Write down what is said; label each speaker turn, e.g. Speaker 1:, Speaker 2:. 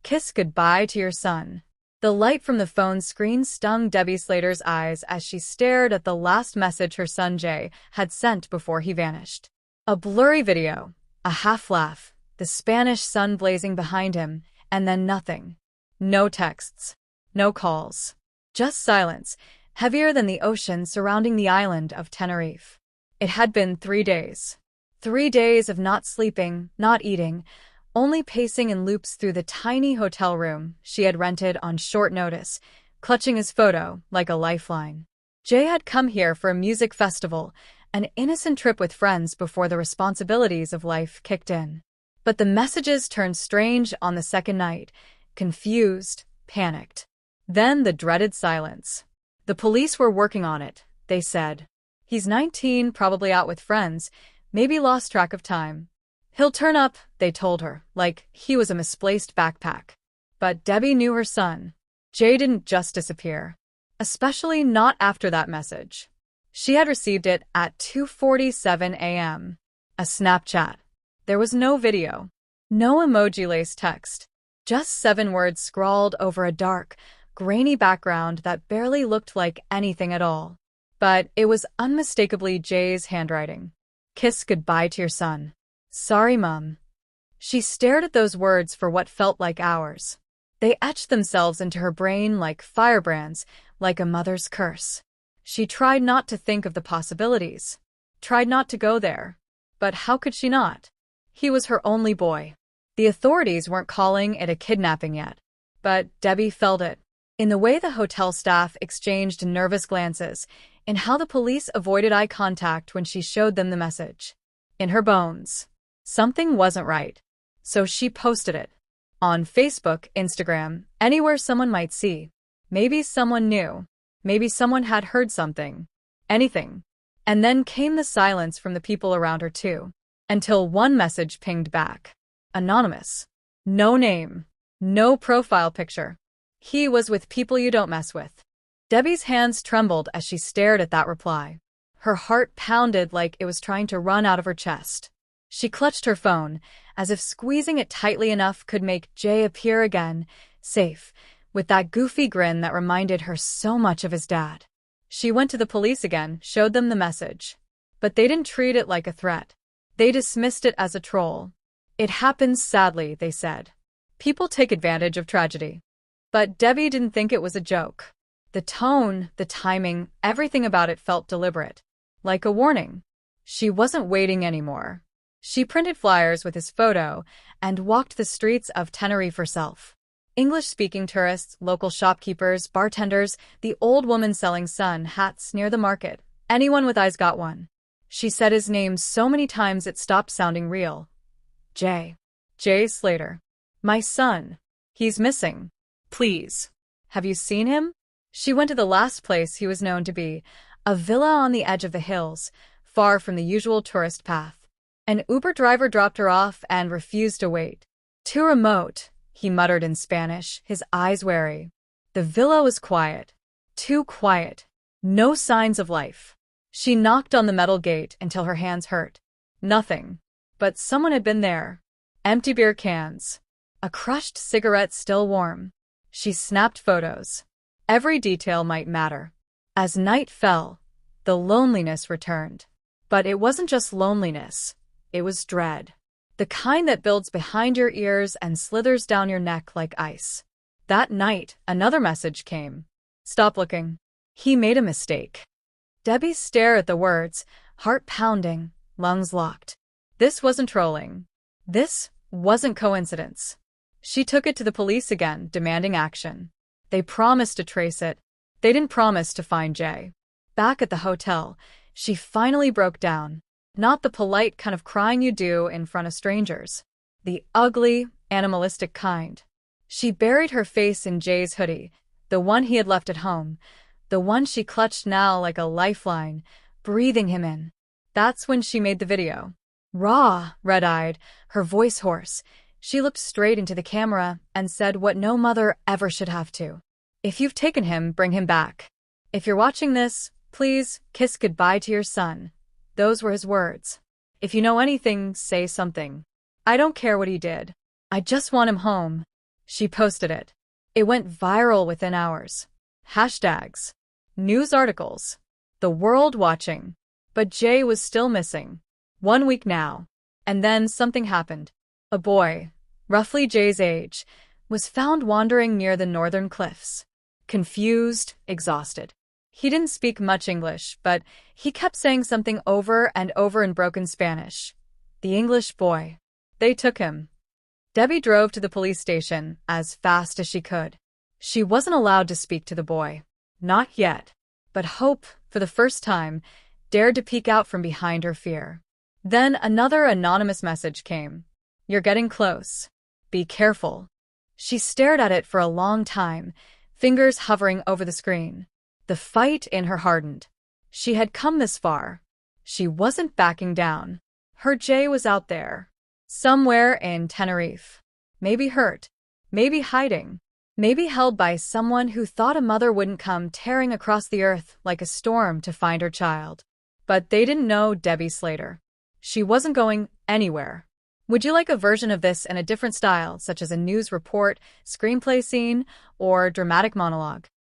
Speaker 1: Kiss goodbye to your son. The light from the phone screen stung Debbie Slater's eyes as she stared at the last message her son Jay had sent before he vanished. A blurry video, a half-laugh, the Spanish sun blazing behind him, and then nothing. No texts. No calls. Just silence, heavier than the ocean surrounding the island of Tenerife. It had been 3 days. 3 days of not sleeping, not eating, only pacing in loops through the tiny hotel room she had rented on short notice, clutching his photo like a lifeline. Jay had come here for a music festival, an innocent trip with friends before the responsibilities of life kicked in. But the messages turned strange on the second night, confused, panicked. Then the dreaded silence. The police were working on it, they said. He's 19, probably out with friends, maybe lost track of time. He'll turn up, they told her, like he was a misplaced backpack. But Debbie knew her son. Jay didn't just disappear. Especially not after that message. She had received it at 2:47 a.m. A Snapchat. There was no video. No emoji-laced text. Just 7 words scrawled over a dark, grainy background that barely looked like anything at all. But it was unmistakably Jay's handwriting. Kiss goodbye to your son. Sorry, Mom. She stared at those words for what felt like hours. They etched themselves into her brain like firebrands, like a mother's curse. She tried not to think of the possibilities. Tried not to go there. But how could she not? He was her only boy. The authorities weren't calling it a kidnapping yet. But Debbie felt it. In the way the hotel staff exchanged nervous glances, in how the police avoided eye contact when she showed them the message. In her bones. Something wasn't right. So she posted it. On Facebook, Instagram, anywhere someone might see. Maybe someone knew. Maybe someone had heard something. Anything. And then came the silence from the people around her too. Until one message pinged back. Anonymous. No name. No profile picture. He was with people you don't mess with. Debbie's hands trembled as she stared at that reply. Her heart pounded like it was trying to run out of her chest. She clutched her phone, as if squeezing it tightly enough could make Jay appear again, safe, with that goofy grin that reminded her so much of his dad. She went to the police again, showed them the message. But they didn't treat it like a threat. They dismissed it as a troll. It happens sadly, they said. People take advantage of tragedy. But Debbie didn't think it was a joke. The tone, the timing, everything about it felt deliberate. Like a warning. She wasn't waiting anymore. She printed flyers with his photo and walked the streets of Tenerife herself. English-speaking tourists, local shopkeepers, bartenders, the old woman selling sun hats near the market. Anyone with eyes got one. She said his name so many times it stopped sounding real. Jay. Jay Slater. My son. He's missing. Please. Have you seen him? She went to the last place he was known to be, a villa on the edge of the hills, far from the usual tourist path. An Uber driver dropped her off and refused to wait. Too remote, he muttered in Spanish, his eyes wary. The villa was quiet. Too quiet. No signs of life. She knocked on the metal gate until her hands hurt. Nothing. But someone had been there. Empty beer cans. A crushed cigarette still warm. She snapped photos. Every detail might matter. As night fell, the loneliness returned. But it wasn't just loneliness. It was dread. The kind that builds behind your ears and slithers down your neck like ice. That night, another message came. Stop looking. He made a mistake. Debbie stared at the words, heart pounding, lungs locked. This wasn't trolling. This wasn't coincidence. She took it to the police again, demanding action. They promised to trace it. They didn't promise to find Jay. Back at the hotel, she finally broke down. Not the polite kind of crying you do in front of strangers. The ugly, animalistic kind. She buried her face in Jay's hoodie, the one he had left at home, the one she clutched now like a lifeline, breathing him in. That's when she made the video. Raw, red-eyed, her voice hoarse, she looked straight into the camera and said what no mother ever should have to. If you've taken him, bring him back. If you're watching this, please, kiss goodbye to your son. Those were his words. If you know anything, say something. I don't care what he did. I just want him home. She posted it. It went viral within hours. Hashtags. News articles. The world watching. But Jay was still missing. 1 week now. And then something happened. A boy, roughly Jay's age, was found wandering near the northern cliffs. Confused, exhausted. He didn't speak much English, but he kept saying something over and over in broken Spanish. The English boy. They took him. Debbie drove to the police station as fast as she could. She wasn't allowed to speak to the boy. Not yet. But hope, for the first time, dared to peek out from behind her fear. Then another anonymous message came. You're getting close. Be careful. She stared at it for a long time, fingers hovering over the screen. The fight in her hardened. She had come this far. She wasn't backing down. Her Jay was out there. Somewhere in Tenerife. Maybe hurt. Maybe hiding. Maybe held by someone who thought a mother wouldn't come tearing across the earth like a storm to find her child. But they didn't know Debbie Slater. She wasn't going anywhere. Would you like a version of this in a different style, such as a news report, screenplay scene, or dramatic monologue?